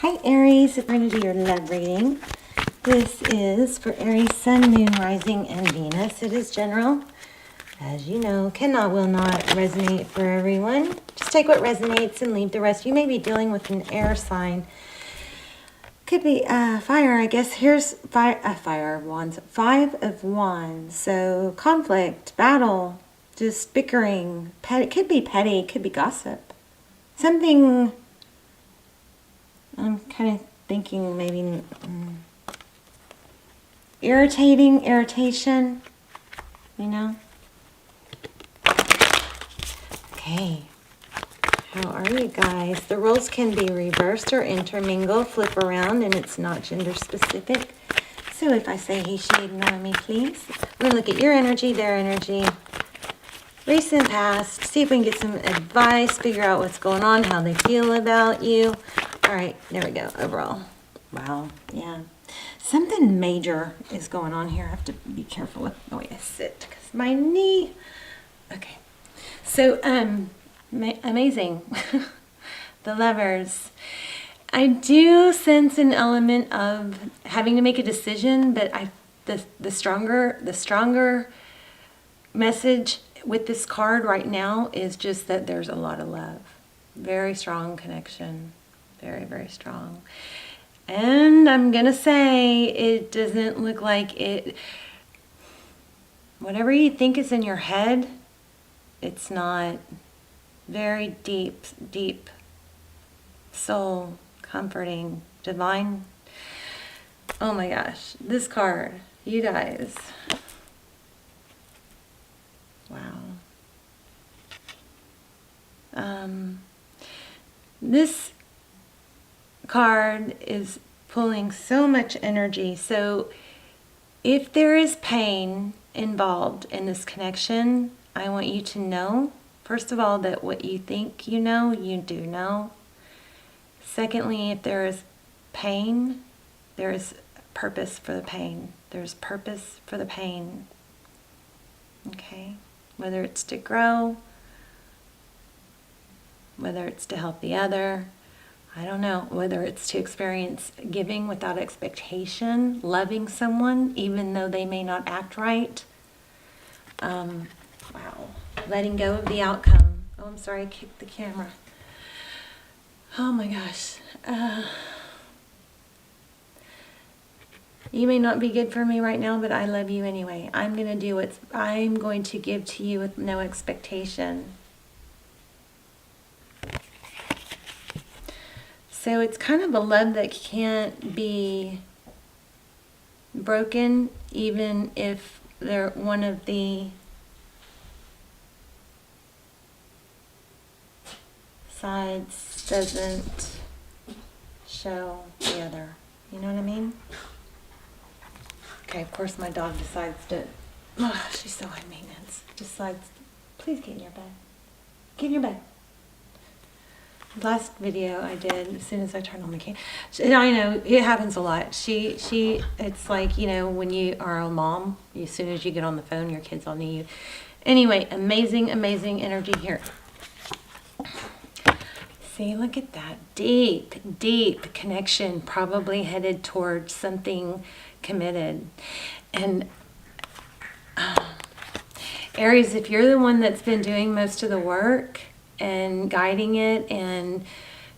Hi Aries, we're going to do your love reading. This is for Aries, Sun, Moon, Rising, and Venus. It is general. As you know, cannot, will not resonate for everyone. Just take what resonates and leave the rest. You may be dealing with an air sign. Could be fire, I guess. Here's fire of wands. 5 of wands. So conflict, battle, just bickering. It could be petty, it could be gossip. Something, I'm kind of thinking maybe irritation, you know? Okay. How are you guys? The roles can be reversed or intermingle, flip around, and it's not gender specific. So if I say he, she, ignore me, please. We're going to look at your energy, their energy, recent past, see if we can get some advice, figure out what's going on, how they feel about you. All right, there we go, overall. Wow, yeah. Something major is going on here. I have to be careful with the way I sit because my knee. Okay, so amazing. The Lovers. I do sense an element of having to make a decision, but the stronger message with this card right now is just that there's a lot of love. Very strong connection. Very, very strong. And I'm going to say it doesn't look like it. Whatever you think is in your head, it's not. Very deep, deep soul, comforting, divine. Oh my gosh, this card, you guys. Wow. This card is pulling so much energy. So if there is pain involved in this connection, I want you to know, first of all, that what you think you know, you do know. Secondly, if there is pain, there is purpose for the pain. There's purpose for the pain. Okay? Whether it's to grow, whether it's to help the other, I don't know, whether it's to experience giving without expectation, loving someone even though they may not act right. Wow. Letting go of the outcome. Oh, I'm sorry, I kicked the camera. Oh my gosh. You may not be good for me right now, but I love you anyway. I'm going to do what I'm going to give to you with no expectation. So it's kind of a love that can't be broken, even if they're one of the sides doesn't show the other. You know what I mean? Okay, of course my dog decides to, oh, she's so high maintenance, decides, please get in your bed. Get in your bed. Last video I did, as soon as I turned on the camera, and I know it happens a lot. It's like, you know, when you are a mom, as soon as you get on the phone, your kids all need you. Anyway, amazing, amazing energy here. See, look at that. Deep, deep connection, probably headed towards something committed. And Aries, if you're the one that's been doing most of the work and guiding it and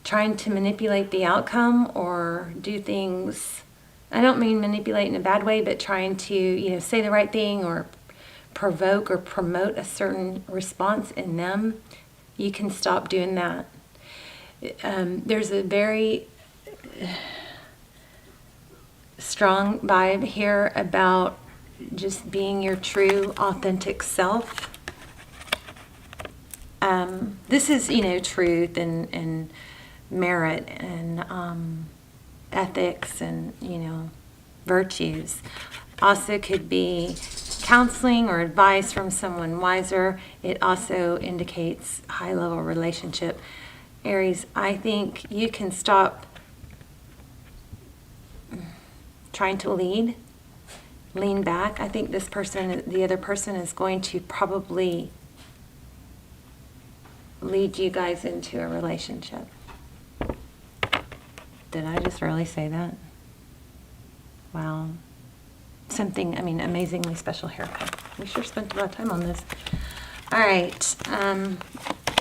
trying to manipulate the outcome or do things, I don't mean manipulate in a bad way, but trying to, you know, say the right thing or provoke or promote a certain response in them, you can stop doing that. There's a very strong vibe here about just being your true, authentic self. This is, you know, truth and merit and ethics and, you know, virtues. Also could be counseling or advice from someone wiser. It also indicates high-level relationship. Aries, I think you can stop trying to lean back. I think this person, the other person, is going to probably lead you guys into a relationship. Did I just really say that? Wow. Something, I mean, amazingly special haircut. We sure spent a lot of time on this. All right.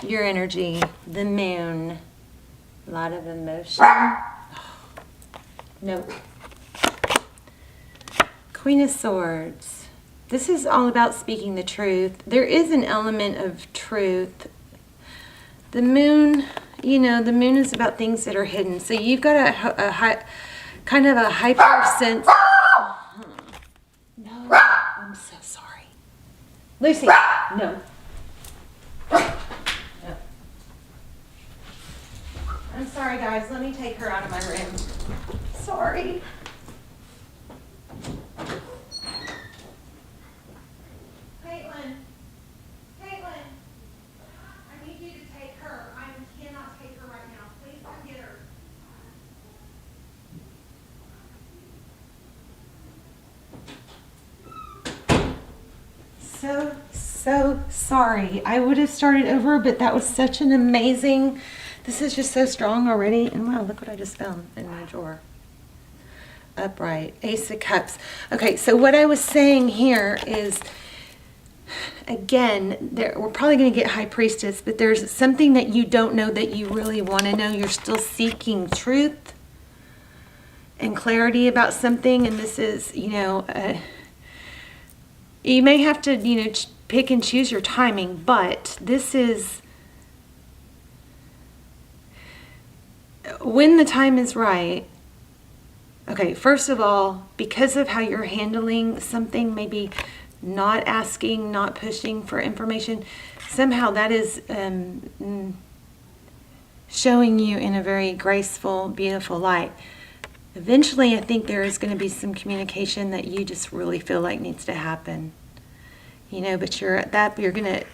Your energy, the moon. A lot of emotion. Nope. Queen of Swords. This is all about speaking the truth. There is an element of truth. The moon, you know, the moon is about things that are hidden. So you've got a kind of a hyper sense. No, I'm so sorry. Lucy, no. I'm sorry, guys. Let me take her out of my room. Sorry. Caitlin, I need you to take her. I cannot take her right now. Please come get her. So sorry. I would have started over, but that was such an amazing... This is just so strong already. And wow, look what I just found in my drawer. Upright. Ace of Cups. Okay, so what I was saying here is, again, we're probably going to get High Priestess, but there's something that you don't know that you really want to know. You're still seeking truth and clarity about something. And this is, you know, you may have to, you know, pick and choose your timing, but this is... When the time is right, okay, first of all, because of how you're handling something, maybe not asking, not pushing for information, somehow that is showing you in a very graceful, beautiful light. Eventually, I think there is going to be some communication that you just really feel like needs to happen. You know, but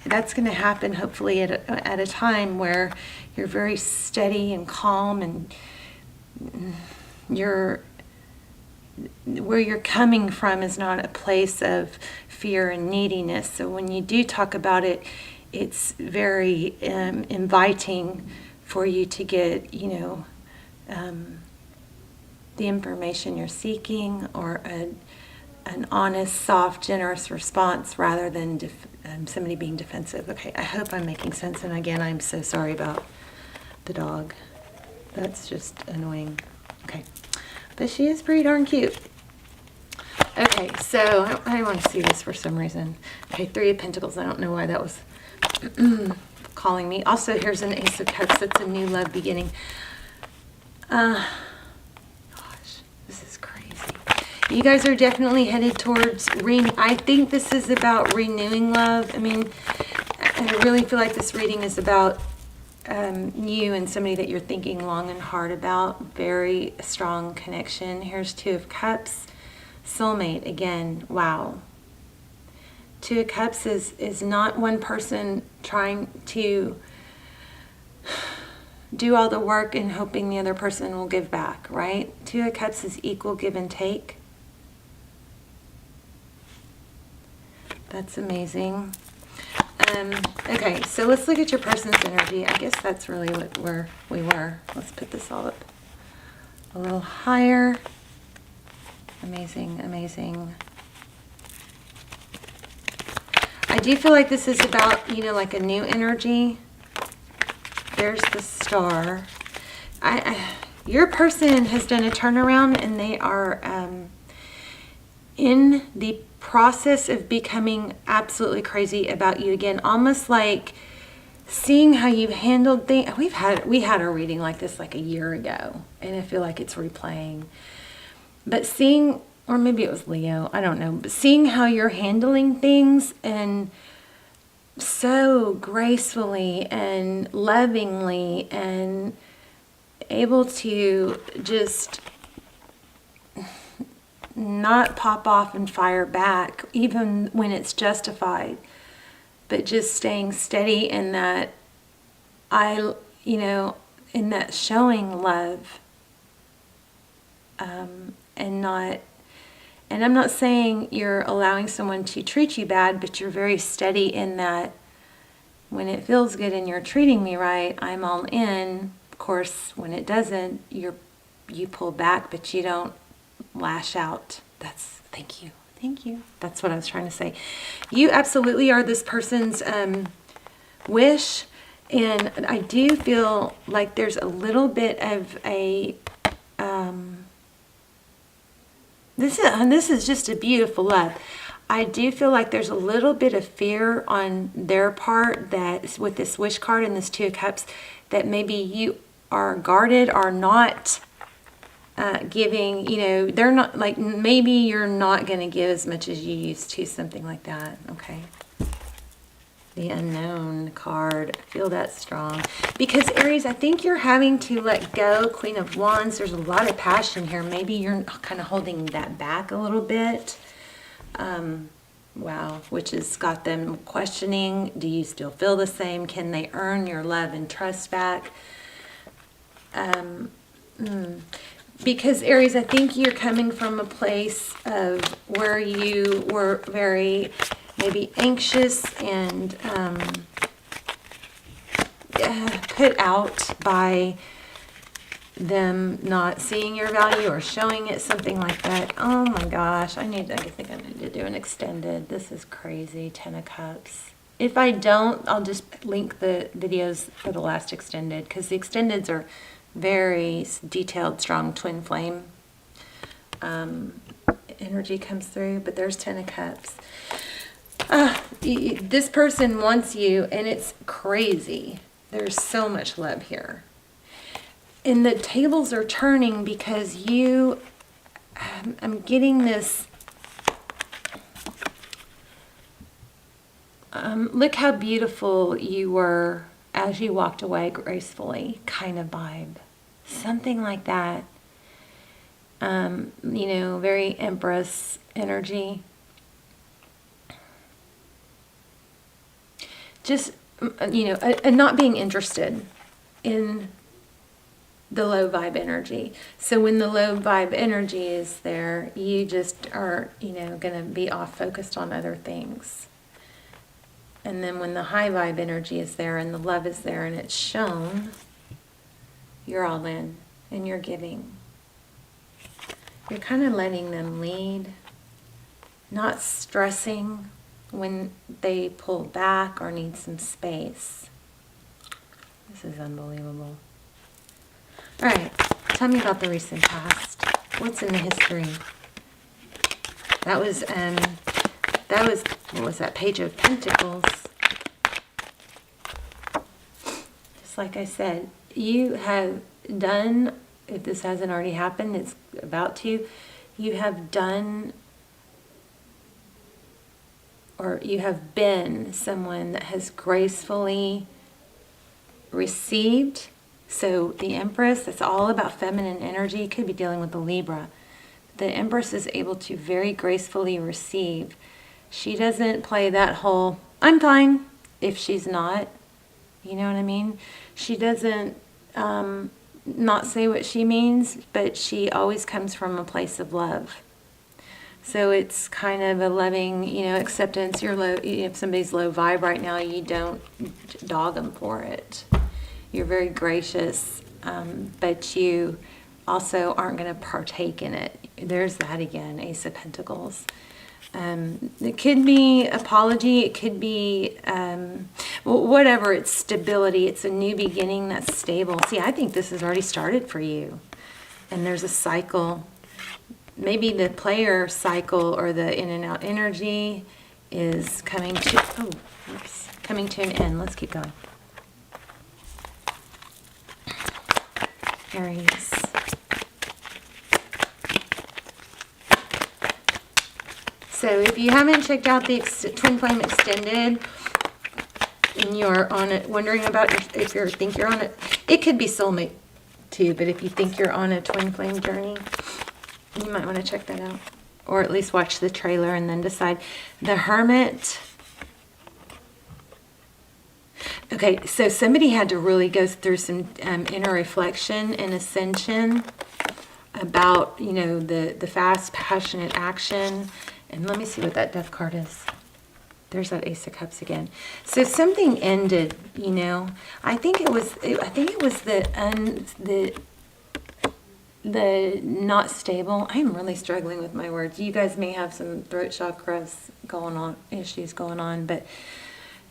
that's gonna happen hopefully at a time where you're very steady and calm, and where you're coming from is not a place of fear and neediness. So when you do talk about it, it's very inviting for you to get, you know, the information you're seeking, or an honest, soft, generous response rather than somebody being defensive. Okay, I hope I'm making sense. And again, I'm so sorry about the dog. That's just annoying. Okay, but she is pretty darn cute. Okay, so I want to see this for some reason. Okay, Three of Pentacles. I don't know why that was calling me. Also, here's an Ace of Cups. That's a new love beginning. Gosh, this is crazy. You guys are definitely headed towards, I think this is about renewing love. I mean, I really feel like this reading is about you and somebody that you're thinking long and hard about. Very strong connection. Here's Two of Cups. Soulmate, again, wow. Two of Cups is not one person trying to do all the work and hoping the other person will give back, right? Two of Cups is equal give and take. That's amazing. Okay, so let's look at your person's energy. I guess that's really where we were. Let's put this all up a little higher. Amazing, amazing. I do feel like this is about, you know, like a new energy. There's the Star. Your person has done a turnaround, and they are in the process of becoming absolutely crazy about you again. Almost like seeing how you've handled things. We had a reading like this like a year ago, and I feel like it's replaying. But seeing, or maybe it was Leo, I don't know, but seeing how you're handling things, and so gracefully and lovingly, and able to just not pop off and fire back even when it's justified, but just staying steady in that, in that showing love, and I'm not saying you're allowing someone to treat you bad, but you're very steady in that when it feels good and you're treating me right, I'm all in. Of course, when it doesn't, you're you pull back, but you don't lash out. Thank you. Thank you. That's what I was trying to say. You absolutely are this person's wish. And I do feel like there's a little bit of a, this is just a beautiful love. I do feel like there's a little bit of fear on their part that with this wish card and this Two of Cups, that maybe you are guarded or not giving, they're not, like, maybe you're not going to give as much as you used to, something like that, okay? The Unknown card, I feel that strong. Because, Aries, I think you're having to let go. Queen of Wands, there's a lot of passion here. Maybe you're kind of holding that back a little bit. Wow, which has got them questioning, do you still feel the same? Can they earn your love and trust back? Because, Aries, I think you're coming from a place of where you were very maybe anxious and put out by them not seeing your value or showing it, something like that. Oh my gosh, I think I need to do an extended. This is crazy. 10 of Cups. If I don't, I'll just link the videos for the last extended, because the extendeds are very detailed, strong twin flame energy comes through. But there's 10 of Cups. This person wants you, and it's crazy. There's so much love here. And the tables are turning because you, I'm getting this, look how beautiful you were as you walked away gracefully, kind of vibe. Something like that. Very Empress energy. Just, and not being interested in the low vibe energy. So when the low vibe energy is there, you just are, going to be off focused on other things. And then when the high vibe energy is there and the love is there and it's shown, you're all in and you're giving. You're kind of letting them lead, not stressing when they pull back or need some space. This is unbelievable. All right, tell me about the recent past. What's in the history? That was, what was that? Page of Pentacles. Just like I said, you have done, if this hasn't already happened, it's about to, you have done, or you have been someone that has gracefully received. So the Empress, that's all about feminine energy. You could be dealing with the Libra. The Empress is able to very gracefully receive. She doesn't play that whole, I'm fine, if she's not. You know what I mean? She doesn't not say what she means, but she always comes from a place of love. So it's kind of a loving, acceptance. You're low. If somebody's low vibe right now, you don't dog them for it. You're very gracious, but you also aren't going to partake in it. There's that again, Ace of Pentacles. It could be apology. It could be whatever. It's stability. It's a new beginning that's stable. See, I think this has already started for you. And there's a cycle. Maybe the player cycle or the in and out energy is coming to, coming to an end. Let's keep going. Aries. So if you haven't checked out the Twin Flame Extended and you're on it, wondering about if you think you're on it, it could be soulmate too, but if you think you're on a Twin Flame journey, you might want to check that out. Or at least watch the trailer and then decide. The Hermit. Okay, so somebody had to really go through some inner reflection and ascension about, the fast, passionate action. And let me see what that Death card is. There's that Ace of Cups again. So something ended, I think it was the the not stable. I'm really struggling with my words. You guys may have some throat chakras going on, issues going on, but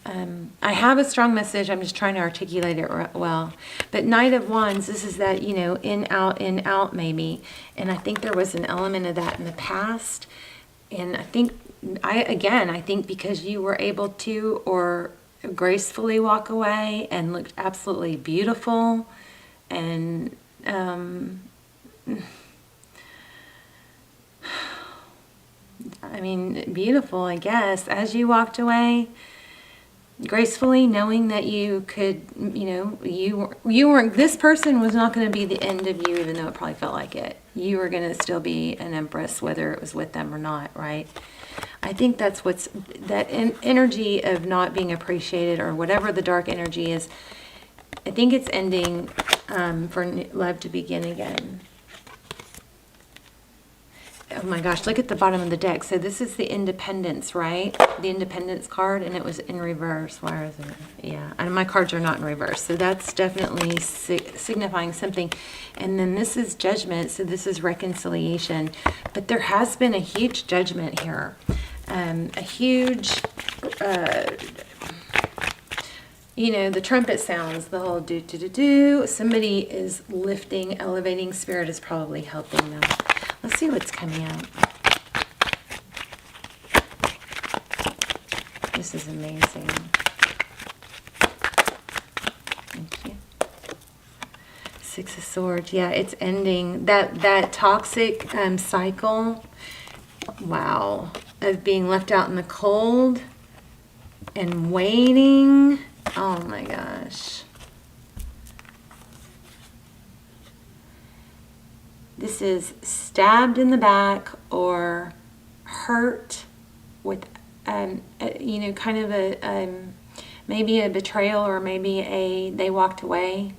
I have a strong message. I'm just trying to articulate it well. But Knight of Wands, this is that, you know, in, out maybe. And I think there was an element of that in the past. And I think, I think because you were able to or gracefully walk away and looked absolutely beautiful and I mean, beautiful, I guess, as you walked away, gracefully, knowing that you could, you know, you weren't, this person was not going to be the end of you, even though it probably felt like it. You were going to still be an empress, whether it was with them or not, right? I think that's what's, that energy of not being appreciated or whatever the dark energy is, I think it's ending for love to begin again. Oh my gosh, look at the bottom of the deck. So this is the Independence, right? The Independence card, and it was in reverse. Why is it? Yeah, and my cards are not in reverse. So that's definitely signifying something. And then this is Judgment, so this is reconciliation. But there has been a huge judgment here. A huge, you know, the trumpet sounds, the whole do-do-do-do. Somebody is lifting, elevating. Spirit is probably helping them. Let's see what's coming out. This is amazing. Thank you. Six of Swords. Yeah, it's ending. That toxic cycle, wow, of being left out in the cold and waiting. Oh my gosh. This is stabbed in the back or hurt with, you know, kind of a, maybe a betrayal or maybe they walked away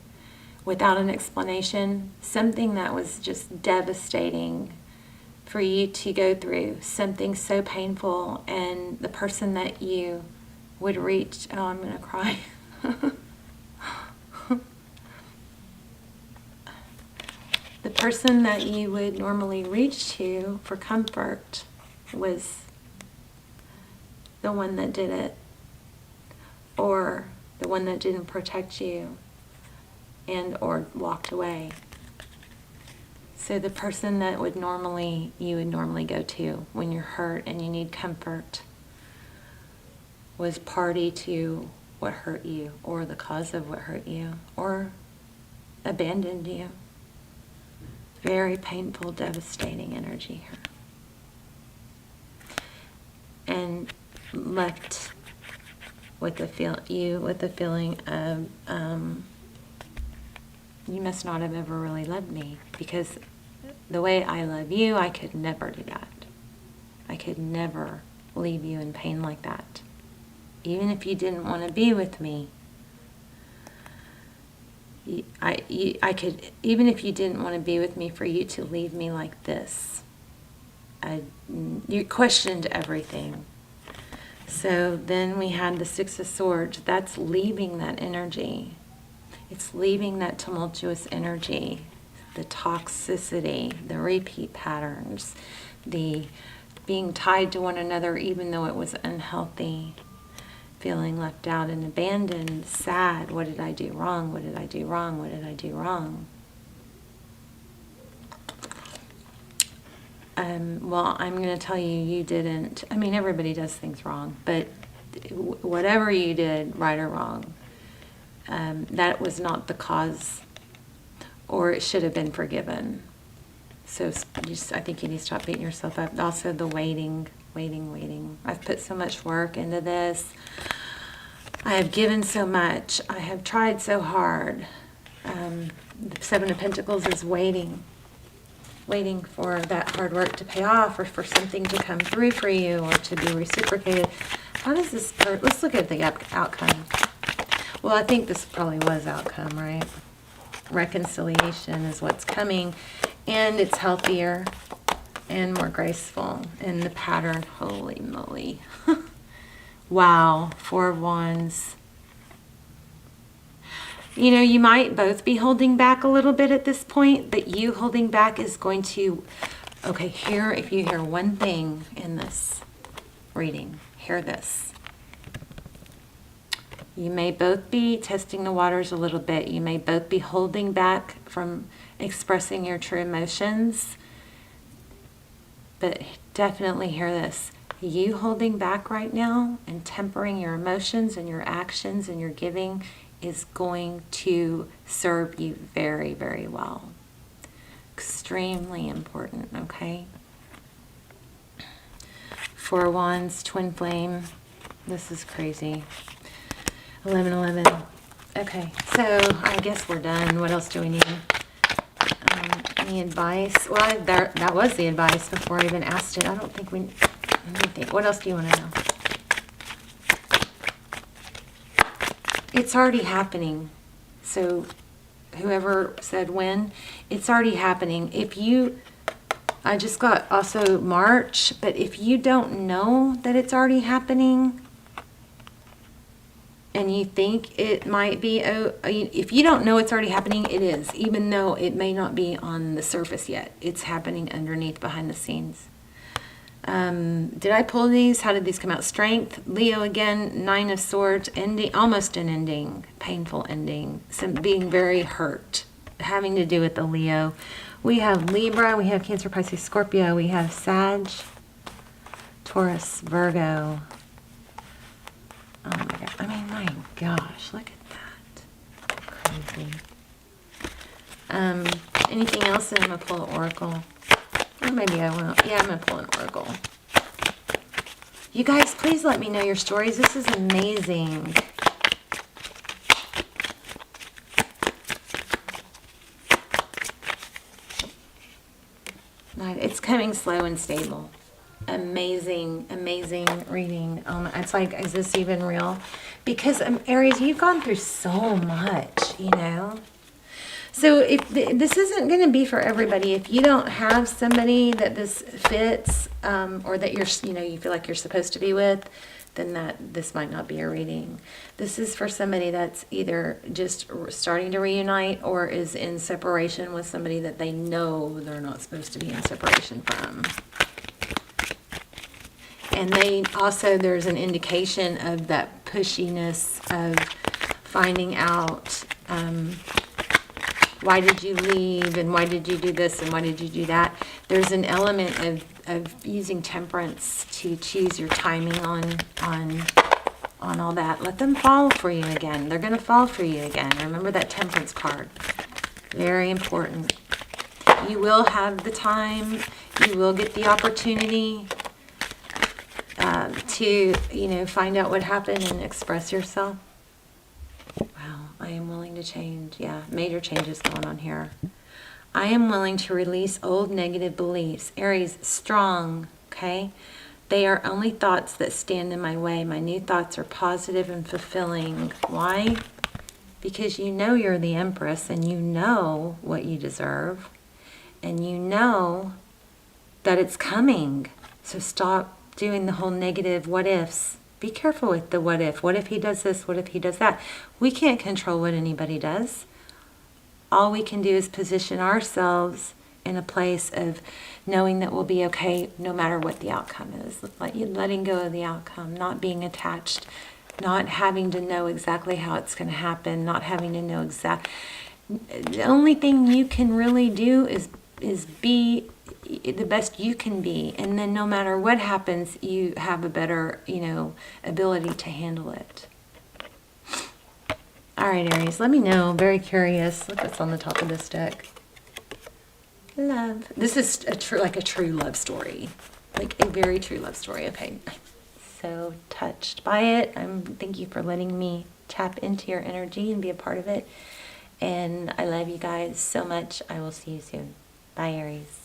without an explanation. Something that was just devastating for you to go through. Something so painful, and the person that you would reach, oh, I'm going to cry. The person that you would normally reach to for comfort was the one that did it, or the one that didn't protect you and or walked away. So the person that you would normally go to when you're hurt and you need comfort was party to what hurt you, or the cause of what hurt you, or abandoned you. Very painful, devastating energy here. And left with the feeling of you must not have ever really loved me, because the way I love you, I could never do that. I could never leave you in pain like that. Even if you didn't want to be with me, I could, even if you didn't want to be with me, for you to leave me like this. You questioned everything. So then we had the Six of Swords. That's leaving that energy. It's leaving that tumultuous energy, the toxicity, the repeat patterns, the being tied to one another even though it was unhealthy. Feeling left out and abandoned, sad. What did I do wrong? What did I do wrong? What did I do wrong? Well, I'm going to tell you, you didn't. I mean, everybody does things wrong, but whatever you did, right or wrong, that was not the cause, or it should have been forgiven. So I think you need to stop beating yourself up. Also, the waiting. I've put so much work into this. I have given so much. I have tried so hard. The Seven of Pentacles is waiting for that hard work to pay off, or for something to come through for you, or to be reciprocated. How does this let's look at the outcome. Well, I think this probably was outcome, right? Reconciliation is what's coming, and it's healthier and more graceful. And the pattern, holy moly. Wow, Four of Wands. You know, you might both be holding back a little bit at this point, but you holding back is going to, okay, here, if you hear one thing in this reading, hear this. You may both be testing the waters a little bit. You may both be holding back from expressing your true emotions. But definitely hear this. You holding back right now and tempering your emotions and your actions and your giving is going to serve you very, very well. Extremely important, okay? Four of Wands, Twin Flame. This is crazy. 1111. Okay, so I guess we're done. What else do we need? Any advice? Well, that was the advice before I even asked it. I don't think we... Let me think. What else do you want to know? It's already happening. So whoever said when, it's already happening. If you... I just got also March, but if you don't know that it's already happening... and you think it might be, if you don't know it's already happening, it is, even though it may not be on the surface yet. It's happening underneath, behind the scenes. Did I pull these? How did these come out? Strength, Leo again, Nine of Swords, ending, almost an ending, painful ending, some being very hurt, having to do with the Leo. We have Libra, we have Cancer, Pisces, Scorpio, we have Sag, Taurus, Virgo. Oh my God. I mean, my gosh, look at that. Crazy. Anything else? And I'm going to pull an oracle. Or maybe I won't. Yeah, I'm going to pull an oracle. You guys, please let me know your stories. This is amazing. It's coming slow and stable. Amazing, amazing reading. It's like, is this even real? Because Aries, you've gone through so much, you know. So if this isn't going to be for everybody, if you don't have somebody that this fits, or that you feel like you're supposed to be with, then this might not be a reading. This is for somebody that's either just starting to reunite or is in separation with somebody that they know they're not supposed to be in separation from. And there's an indication of that pushiness of finding out, why did you leave and why did you do this and why did you do that? There's an element of using temperance to choose your timing on all that. Let them fall for you again. They're going to fall for you again. Remember that temperance card. Very important. You will have the time. You will get the opportunity to, find out what happened and express yourself. Wow, I am willing to change. Yeah, major changes going on here. I am willing to release old negative beliefs. Aries, strong, okay? They are only thoughts that stand in my way. My new thoughts are positive and fulfilling. Why? Because you know you're the Empress and you know what you deserve. And you know that it's coming. So stop doing the whole negative what ifs. Be careful with the what if. What if he does this? What if he does that? We can't control what anybody does. All we can do is position ourselves in a place of knowing that we'll be okay no matter what the outcome is. Letting go of the outcome, not being attached, not having to know exactly how it's going to happen, not having to know the only thing you can really do is be the best you can be, and then no matter what happens, you have a better, ability to handle it. All right, Aries, let me know. Very curious. Look what's on the top of this deck. Love. This is a true love story, like a very true love story. Okay, so touched by it. Thank you for letting me tap into your energy and be a part of it. And I love you guys so much. I will see you soon. Bye, Aries.